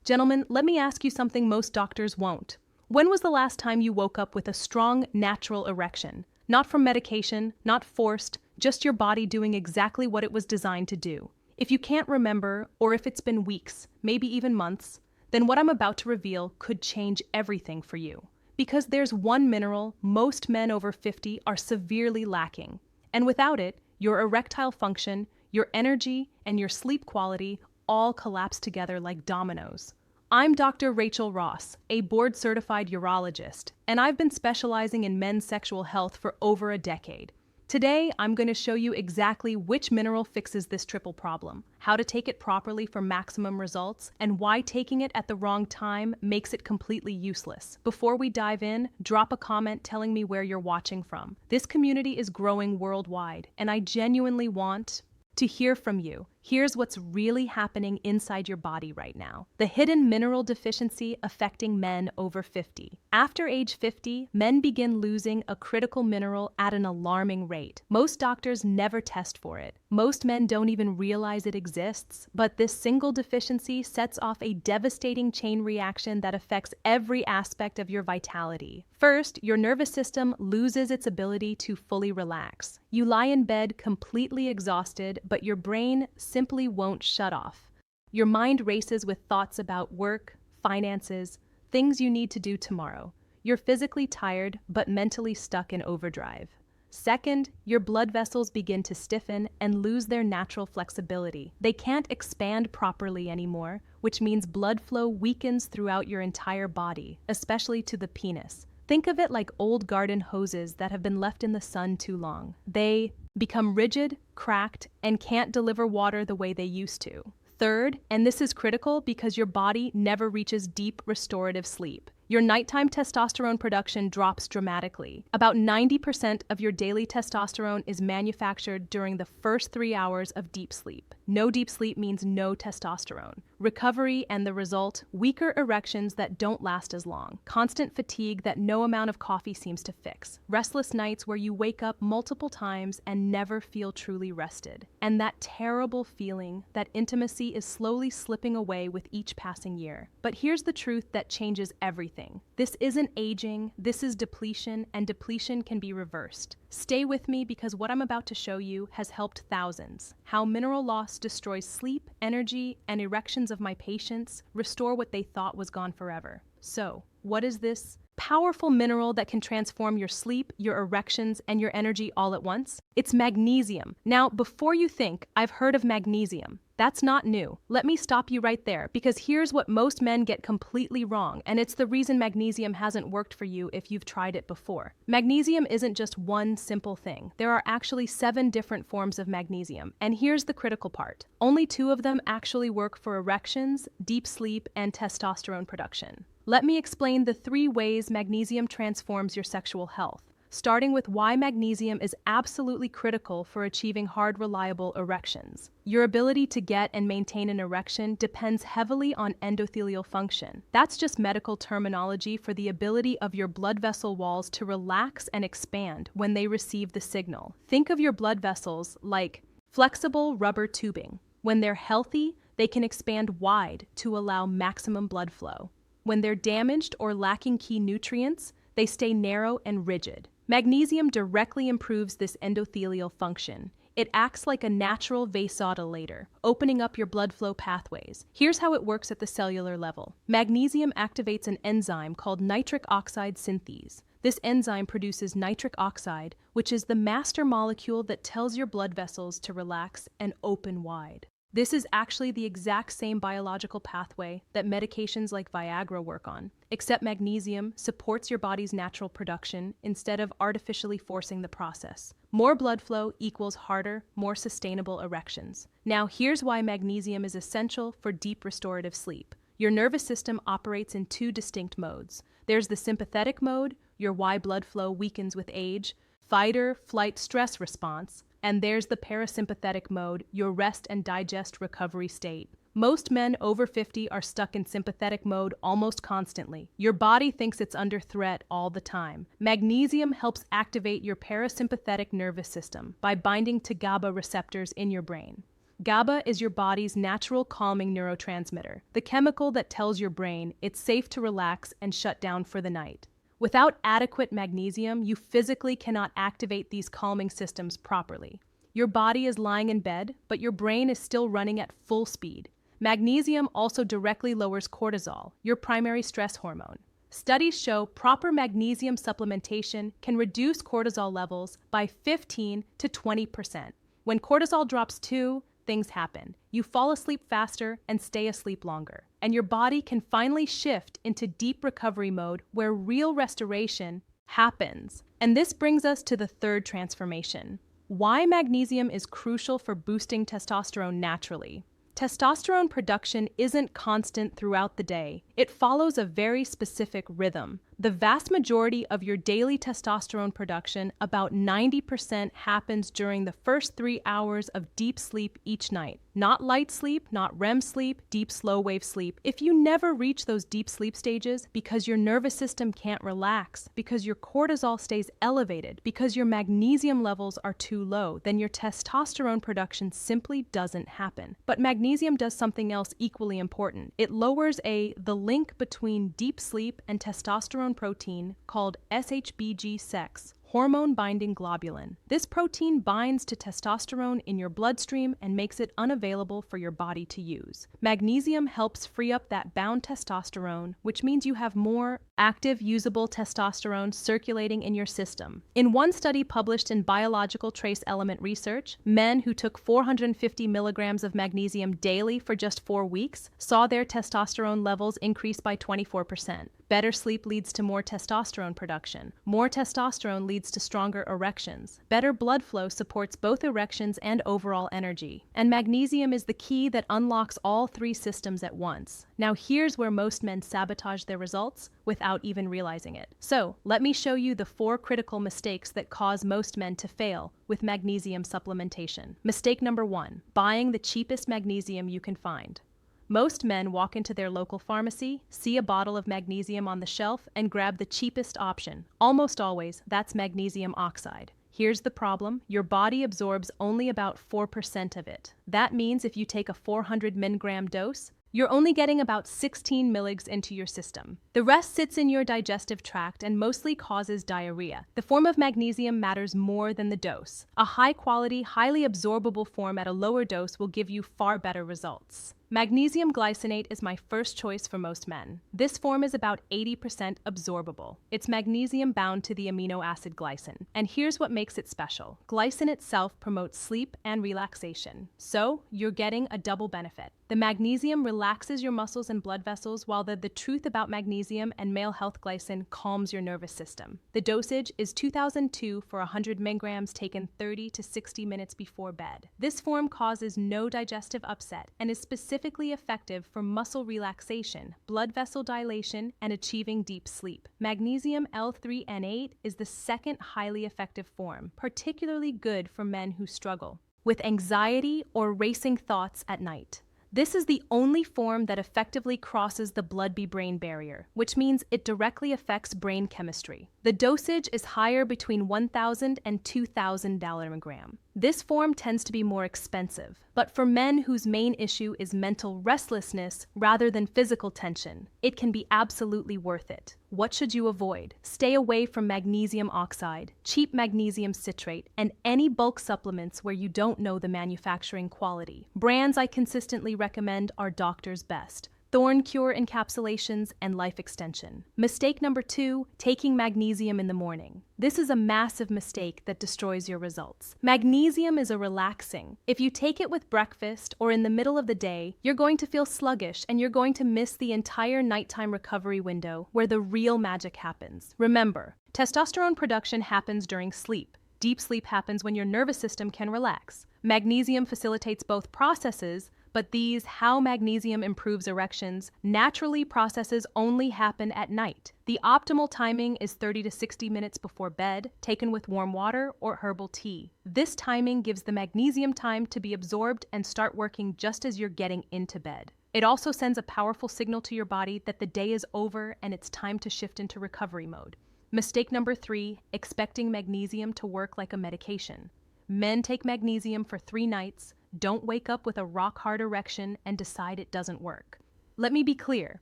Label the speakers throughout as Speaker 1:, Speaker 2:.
Speaker 1: Gentlemen, let me ask you something most doctors won't. When was the last time you woke up with a strong, natural erection? Not from medication, not forced, just your body doing exactly what it was designed to do. If you can't remember, or if it's been weeks, maybe even months, then what I'm about to reveal could change everything for you. Because there's one mineral most men over 50 are severely lacking. And without it, your erectile function, your energy, and your sleep quality all collapse together like dominoes. I'm Dr. Rachel Ross, a board-certified urologist, and I've been specializing in men's sexual health for over a decade. Today, I'm going to show you exactly which mineral fixes this triple problem, how to take it properly for maximum results, and why taking it at the wrong time makes it completely useless. Before we dive in, drop a comment telling me where you're watching from. This community is growing worldwide, and I genuinely want to hear from you. Here's what's really happening inside your body right now. The hidden mineral deficiency affecting men over 50. After age 50, men begin losing a critical mineral at an alarming rate. Most doctors never test for it. Most men don't even realize it exists, but this single deficiency sets off a devastating chain reaction that affects every aspect of your vitality. First, your nervous system loses its ability to fully relax. You lie in bed completely exhausted, but your brain simply won't shut off. Your mind races with thoughts about work, finances, things you need to do tomorrow. You're physically tired, but mentally stuck in overdrive. Second, your blood vessels begin to stiffen and lose their natural flexibility. They can't expand properly anymore, which means blood flow weakens throughout your entire body, especially to the penis. Think of it like old garden hoses that have been left in the sun too long. They become rigid, cracked, and can't deliver water the way they used to. Third, and this is critical because your body never reaches deep restorative sleep. Your nighttime testosterone production drops dramatically. About 90% of your daily testosterone is manufactured during the first 3 hours of deep sleep. No deep sleep means no testosterone. Recovery and the result, weaker erections that don't last as long. Constant fatigue that no amount of coffee seems to fix. Restless nights where you wake up multiple times and never feel truly rested. And that terrible feeling that intimacy is slowly slipping away with each passing year. But here's the truth that changes everything. This isn't aging, this is depletion, and depletion can be reversed. Stay with me because what I'm about to show you has helped thousands. How mineral loss destroys sleep, energy, and erections of my patients, restore what they thought was gone forever. So, what is this powerful mineral that can transform your sleep, your erections, and your energy all at once? It's magnesium. Now, before you think, I've heard of magnesium. That's not new. Let me stop you right there, because here's what most men get completely wrong, and it's the reason magnesium hasn't worked for you if you've tried it before. Magnesium isn't just one simple thing. There are actually 7 different forms of magnesium, and here's the critical part. Only 2 of them actually work for erections, deep sleep, and testosterone production. Let me explain the 3 ways magnesium transforms your sexual health, starting with why magnesium is absolutely critical for achieving hard, reliable erections. Your ability to get and maintain an erection depends heavily on endothelial function. That's just medical terminology for the ability of your blood vessel walls to relax and expand when they receive the signal. Think of your blood vessels like flexible rubber tubing. When they're healthy, they can expand wide to allow maximum blood flow. When they're damaged or lacking key nutrients, they stay narrow and rigid. Magnesium directly improves this endothelial function. It acts like a natural vasodilator, opening up your blood flow pathways. Here's how it works at the cellular level. Magnesium activates an enzyme called nitric oxide synthase. This enzyme produces nitric oxide, which is the master molecule that tells your blood vessels to relax and open wide. This is actually the exact same biological pathway that medications like Viagra work on, except magnesium supports your body's natural production instead of artificially forcing the process. More blood flow equals harder, more sustainable erections. Now, here's why magnesium is essential for deep restorative sleep. Your nervous system operates in 2 distinct modes. There's the sympathetic mode, your why blood flow weakens with age, fight or flight stress response, and there's the parasympathetic mode, your rest and digest recovery state. Most men over 50 are stuck in sympathetic mode almost constantly. Your body thinks it's under threat all the time. Magnesium helps activate your parasympathetic nervous system by binding to GABA receptors in your brain. GABA is your body's natural calming neurotransmitter, the chemical that tells your brain it's safe to relax and shut down for the night. Without adequate magnesium, you physically cannot activate these calming systems properly. Your body is lying in bed, but your brain is still running at full speed. Magnesium also directly lowers cortisol, your primary stress hormone. Studies show proper magnesium supplementation can reduce cortisol levels by 15 to 20%. When cortisol drops too, things happen. You fall asleep faster and stay asleep longer. And your body can finally shift into deep recovery mode where real restoration happens. And this brings us to the third transformation. Why magnesium is crucial for boosting testosterone naturally. Testosterone production isn't constant throughout the day. It follows a very specific rhythm. The vast majority of your daily testosterone production, about 90%, happens during the first 3 hours of deep sleep each night. Not light sleep, not REM sleep, deep slow wave sleep. If you never reach those deep sleep stages because your nervous system can't relax, because your cortisol stays elevated, because your magnesium levels are too low, then your testosterone production simply doesn't happen. But magnesium does something else equally important. It lowers the link between deep sleep and testosterone protein called SHBG6, hormone-binding globulin. This protein binds to testosterone in your bloodstream and makes it unavailable for your body to use. Magnesium helps free up that bound testosterone, which means you have more active, usable testosterone circulating in your system. In one study published in Biological Trace Element Research, men who took 450 milligrams of magnesium daily for just 4 weeks saw their testosterone levels increase by 24%. Better sleep leads to more testosterone production. More testosterone leads to stronger erections. Better blood flow supports both erections and overall energy. And magnesium is the key that unlocks all 3 systems at once. Now here's where most men sabotage their results without even realizing it. So, let me show you the 4 critical mistakes that cause most men to fail with magnesium supplementation. Mistake number 1, buying the cheapest magnesium you can find. Most men walk into their local pharmacy, see a bottle of magnesium on the shelf, and grab the cheapest option. Almost always, that's magnesium oxide. Here's the problem: your body absorbs only about 4% of it. That means if you take a 400 milligram dose, you're only getting about 16 milligs into your system. The rest sits in your digestive tract and mostly causes diarrhea. The form of magnesium matters more than the dose. A high-quality, highly absorbable form at a lower dose will give you far better results. Magnesium glycinate is my first choice for most men. This form is about 80% absorbable. It's magnesium bound to the amino acid glycine. And here's what makes it special. Glycine itself promotes sleep and relaxation. So, you're getting a double benefit. The magnesium relaxes your muscles and blood vessels, while the truth about magnesium and male health glycine calms your nervous system. The dosage is 2002 for 100 milligrams taken 30 to 60 minutes before bed. This form causes no digestive upset and is specifically effective for muscle relaxation, blood vessel dilation, and achieving deep sleep. Magnesium L3N8 is the second highly effective form, particularly good for men who struggle with anxiety or racing thoughts at night. This is the only form that effectively crosses the blood-brain barrier, which means it directly affects brain chemistry. The dosage is higher between $1,000 and $2,000 a gram. This form tends to be more expensive, but for men whose main issue is mental restlessness rather than physical tension, it can be absolutely worth it. What should you avoid? Stay away from magnesium oxide, cheap magnesium citrate, and any bulk supplements where you don't know the manufacturing quality. Brands I consistently recommend are Doctor's Best, Thorn Cure encapsulations, and Life Extension. Mistake number 2, taking magnesium in the morning. This is a massive mistake that destroys your results. Magnesium is a relaxing. If you take it with breakfast or in the middle of the day, you're going to feel sluggish and you're going to miss the entire nighttime recovery window where the real magic happens. Remember, testosterone production happens during sleep. Deep sleep happens when your nervous system can relax. Magnesium facilitates both processes, but how magnesium improves erections, naturally processes only happen at night. The optimal timing is 30 to 60 minutes before bed, taken with warm water or herbal tea. This timing gives the magnesium time to be absorbed and start working just as you're getting into bed. It also sends a powerful signal to your body that the day is over and it's time to shift into recovery mode. Mistake number 3, expecting magnesium to work like a medication. Men take magnesium for 3 nights, Don't wake up with a rock-hard erection and decide it doesn't work. Let me be clear.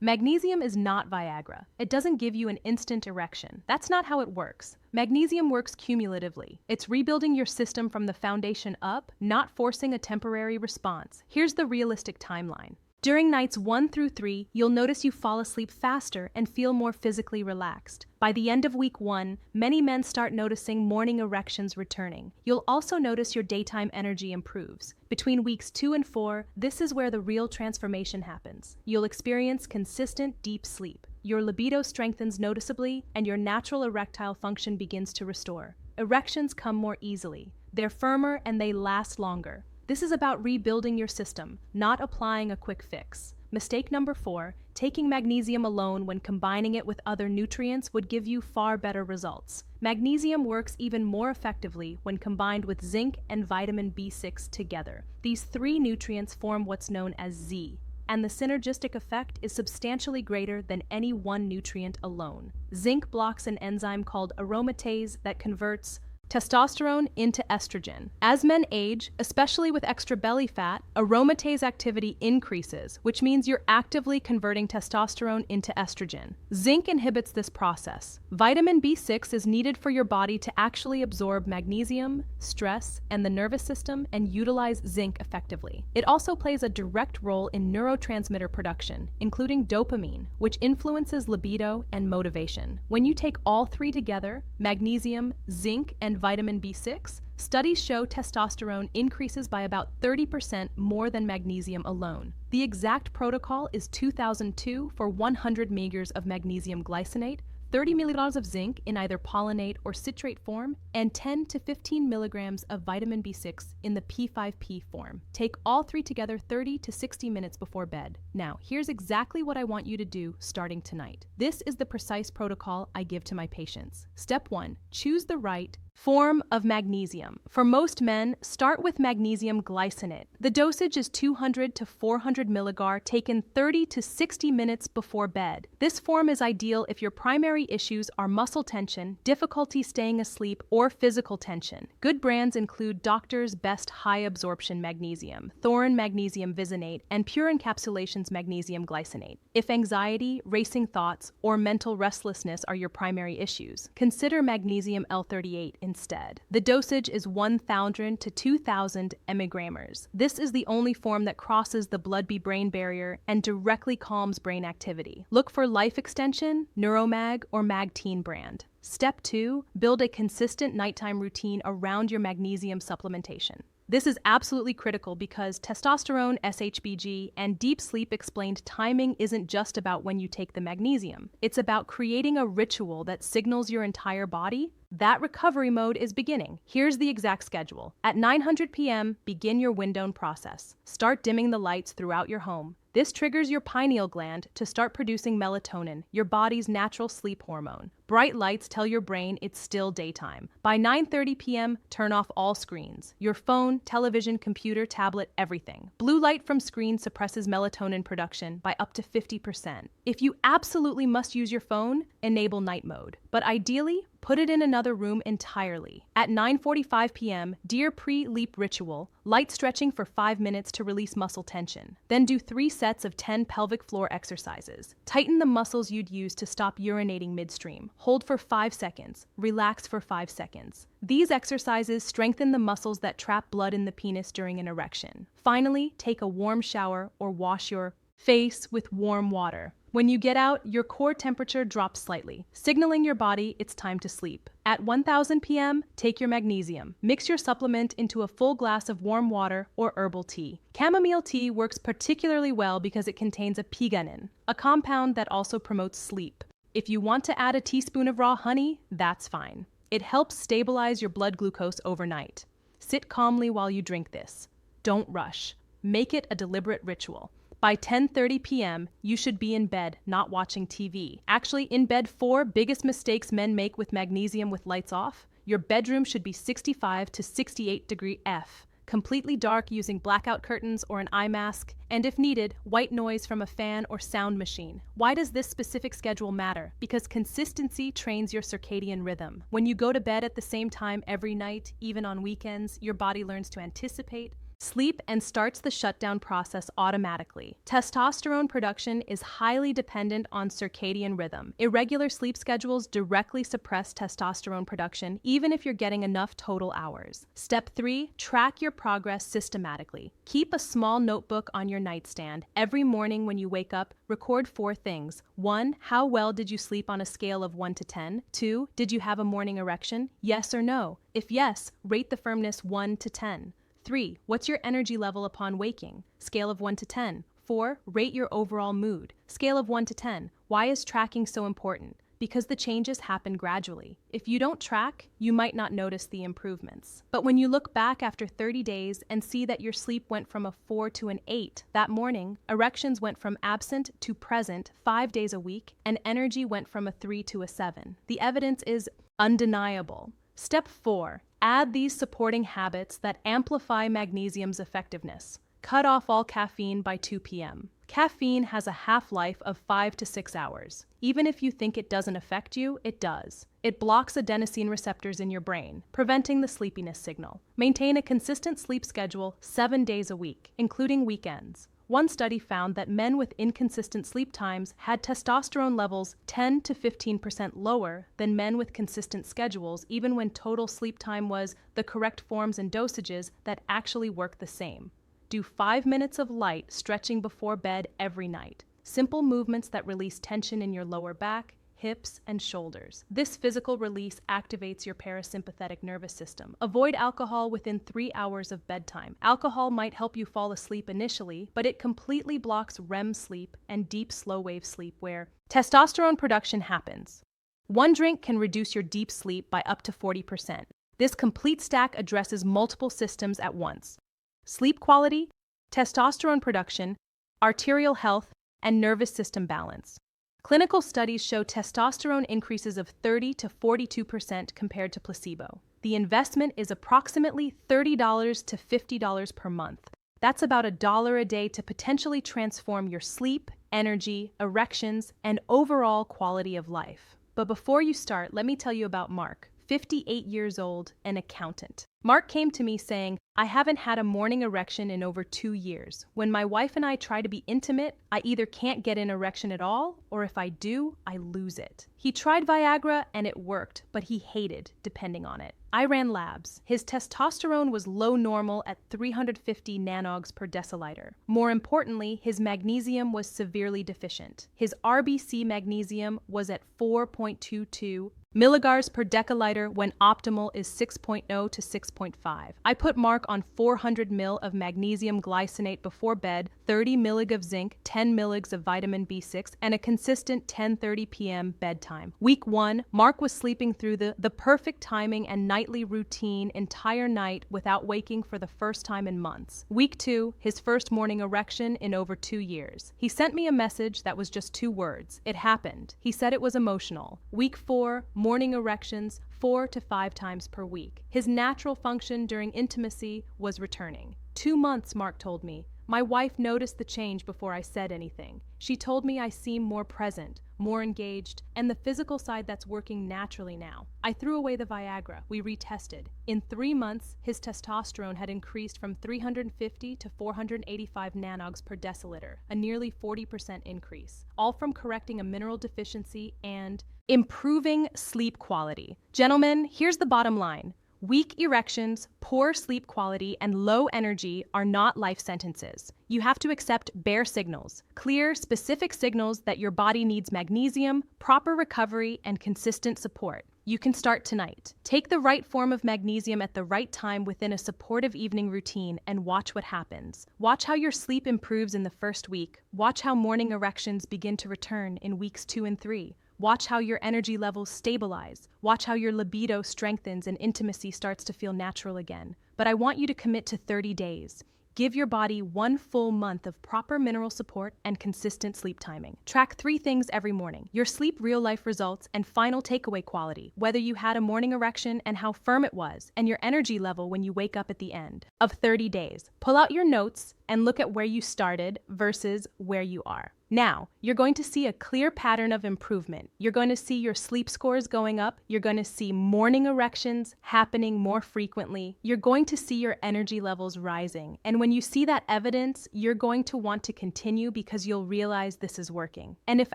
Speaker 1: Magnesium is not Viagra. It doesn't give you an instant erection. That's not how it works. Magnesium works cumulatively. It's rebuilding your system from the foundation up, not forcing a temporary response. Here's the realistic timeline. During nights 1 through 3, you'll notice you fall asleep faster and feel more physically relaxed. By the end of week 1, many men start noticing morning erections returning. You'll also notice your daytime energy improves. Between weeks 2 and 4, this is where the real transformation happens. You'll experience consistent, deep sleep. Your libido strengthens noticeably, and your natural erectile function begins to restore. Erections come more easily. They're firmer and they last longer. This is about rebuilding your system, not applying a quick fix. Mistake number 4, taking magnesium alone when combining it with other nutrients would give you far better results. Magnesium works even more effectively when combined with zinc and vitamin B6 together. These 3 nutrients form what's known as Z, and the synergistic effect is substantially greater than any one nutrient alone. Zinc blocks an enzyme called aromatase that converts testosterone into estrogen. As men age, especially with extra belly fat, aromatase activity increases, which means you're actively converting testosterone into estrogen. Zinc inhibits this process. Vitamin B6 is needed for your body to actually absorb magnesium, stress, and the nervous system and utilize zinc effectively. It also plays a direct role in neurotransmitter production, including dopamine, which influences libido and motivation. When you take all 3 together, magnesium, zinc, and vitamin B6, studies show testosterone increases by about 30% more than magnesium alone. The exact protocol is 2002 for 100 mg of magnesium glycinate, 30 mg of zinc in either pollinate or citrate form, and 10 to 15 mg of vitamin B6 in the P5P form. Take all 3 together 30 to 60 minutes before bed. Now, here's exactly what I want you to do starting tonight. This is the precise protocol I give to my patients. Step 1, choose the right form of magnesium. For most men, start with magnesium glycinate. The dosage is 200 to 400 mg taken 30 to 60 minutes before bed. This form is ideal if your primary issues are muscle tension, difficulty staying asleep, or physical tension. Good brands include Doctor's Best High Absorption Magnesium, Thorin Magnesium Visinate, and Pure Encapsulations Magnesium Glycinate. If anxiety, racing thoughts, or mental restlessness are your primary issues, consider magnesium L38 instead. The dosage is 1,000 to 2,000 mg. This is the only form that crosses the blood-brain barrier and directly calms brain activity. Look for Life Extension, Neuromag, or Magteen brand. Step 2, build a consistent nighttime routine around your magnesium supplementation. This is absolutely critical because testosterone, SHBG, and deep sleep explained timing isn't just about when you take the magnesium. It's about creating a ritual that signals your entire body that recovery mode is beginning. Here's the exact schedule. At 9:00 p.m., begin your windowing process. Start dimming the lights throughout your home. This triggers your pineal gland to start producing melatonin, your body's natural sleep hormone. Bright lights tell your brain it's still daytime. By 9:30 p.m., turn off all screens. Your phone, television, computer, tablet, everything. Blue light from screens suppresses melatonin production by up to 50%. If you absolutely must use your phone, enable night mode. But ideally, put it in another room entirely. At 9:45 p.m., do your pre-leap ritual, light stretching for 5 minutes to release muscle tension. Then do 3 sets of 10 pelvic floor exercises. Tighten the muscles you'd use to stop urinating midstream. Hold for 5 seconds. Relax for 5 seconds. These exercises strengthen the muscles that trap blood in the penis during an erection. Finally, take a warm shower or wash your face with warm water. When you get out, your core temperature drops slightly, signaling your body it's time to sleep. At 1,000 p.m., take your magnesium. Mix your supplement into a full glass of warm water or herbal tea. Chamomile tea works particularly well because it contains a piganin, a compound that also promotes sleep. If you want to add a teaspoon of raw honey, that's fine. It helps stabilize your blood glucose overnight. Sit calmly while you drink this. Don't rush. Make it a deliberate ritual. By 10:30 p.m., you should be in bed, not watching TV. Actually, in bed 4 biggest mistakes men make with magnesium with lights off. Your bedroom should be 65 to 68 degree F, completely dark using blackout curtains or an eye mask, and if needed, white noise from a fan or sound machine. Why does this specific schedule matter? Because consistency trains your circadian rhythm. When you go to bed at the same time every night, even on weekends, your body learns to anticipate, sleep and starts the shutdown process automatically. Testosterone production is highly dependent on circadian rhythm. Irregular sleep schedules directly suppress testosterone production, even if you're getting enough total hours. Step 3, track your progress systematically. Keep a small notebook on your nightstand. Every morning when you wake up, record 4 things. 1, how well did you sleep on a scale of 1 to 10? 2, did you have a morning erection? Yes or no? If yes, rate the firmness 1 to 10. 3, what's your energy level upon waking? Scale of 1 to 10. 4, rate your overall mood. Scale of 1 to 10. Why is tracking so important? Because the changes happen gradually. If you don't track, you might not notice the improvements. But when you look back after 30 days and see that your sleep went from a 4 to an 8 that morning, erections went from absent to present 5 days a week, and energy went from a 3 to a 7. The evidence is undeniable. Step 4, add these supporting habits that amplify magnesium's effectiveness. Cut off all caffeine by 2 p.m. Caffeine has a half-life of 5 to 6 hours. Even if you think it doesn't affect you, it does. It blocks adenosine receptors in your brain, preventing the sleepiness signal. Maintain a consistent sleep schedule 7 days a week, including weekends. One study found that men with inconsistent sleep times had testosterone levels 10 to 15% lower than men with consistent schedules, even when total sleep time was the correct forms and dosages that actually work the same. Do 5 minutes of light stretching before bed every night. Simple movements that release tension in your lower back, hips, and shoulders. This physical release activates your parasympathetic nervous system. Avoid alcohol within 3 hours of bedtime. Alcohol might help you fall asleep initially, but it completely blocks REM sleep and deep slow-wave sleep where testosterone production happens. One drink can reduce your deep sleep by up to 40%. This complete stack addresses multiple systems at once: sleep quality, testosterone production, arterial health, and nervous system balance. Clinical studies show testosterone increases of 30 to 42% compared to placebo. The investment is approximately $30 to $50 per month. That's about $1 a day to potentially transform your sleep, energy, erections, and overall quality of life. But before you start, let me tell you about Mark, 58 years old, an accountant. Mark came to me saying, "I haven't had a morning erection in over 2 years. When my wife and I try to be intimate, I either can't get an erection at all, or if I do, I lose it." He tried Viagra and it worked, but he hated depending on it. I ran labs. His testosterone was low normal at 350 nanogs per deciliter. More importantly, his magnesium was severely deficient. His RBC magnesium was at 4.22 milligars per deciliter when optimal is 6.0 to 6.5. I put Mark on 400 ml of magnesium glycinate before bed, 30 mg of zinc, 10 mg of vitamin B6, and a consistent 10:30 p.m. bedtime. Week 1, Mark was sleeping through the perfect timing and nightly routine entire night without waking for the first time in months. Week 2, his first morning erection in over 2 years. He sent me a message that was just 2 words. It happened. He said it was emotional. Week 4, morning erections 4 to 5 times per week. His natural function during intimacy was returning. 2 months, Mark told me. My wife noticed the change before I said anything. She told me I seem more present, more engaged, and the physical side that's working naturally now. I threw away the Viagra. We retested. In 3 months, his testosterone had increased from 350 to 485 nanogs per deciliter, a nearly 40% increase, all from correcting a mineral deficiency and improving sleep quality. Gentlemen, here's the bottom line. Weak erections, poor sleep quality, and low energy are not life sentences. You have to accept bare signals, clear, specific signals that your body needs magnesium, proper recovery, and consistent support. You can start tonight. Take the right form of magnesium at the right time within a supportive evening routine and watch what happens. Watch how your sleep improves in the first week. Watch how morning erections begin to return in weeks 2 and 3. Watch how your energy levels stabilize. Watch how your libido strengthens and intimacy starts to feel natural again. But I want you to commit to 30 days. Give your body 1 full month of proper mineral support and consistent sleep timing. Track 3 things every morning: your sleep real-life results and final takeaway quality, whether you had a morning erection and how firm it was, and your energy level when you wake up at the end of 30 days. Pull out your notes and look at where you started versus where you are. Now, you're going to see a clear pattern of improvement. You're going to see your sleep scores going up. You're going to see morning erections happening more frequently. You're going to see your energy levels rising. And when you see that evidence, you're going to want to continue because you'll realize this is working. And if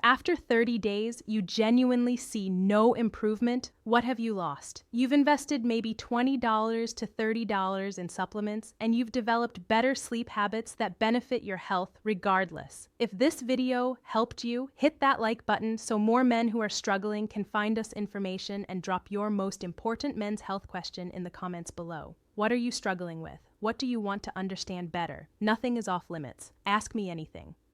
Speaker 1: after 30 days you genuinely see no improvement, what have you lost? You've invested maybe $20 to $30 in supplements, and you've developed better sleep habits that benefit your health regardless. If this video helped you, hit that like button so more men who are struggling can find us information, and drop your most important men's health question in the comments below. What are you struggling with? What do you want to understand better? Nothing is off limits. Ask me anything.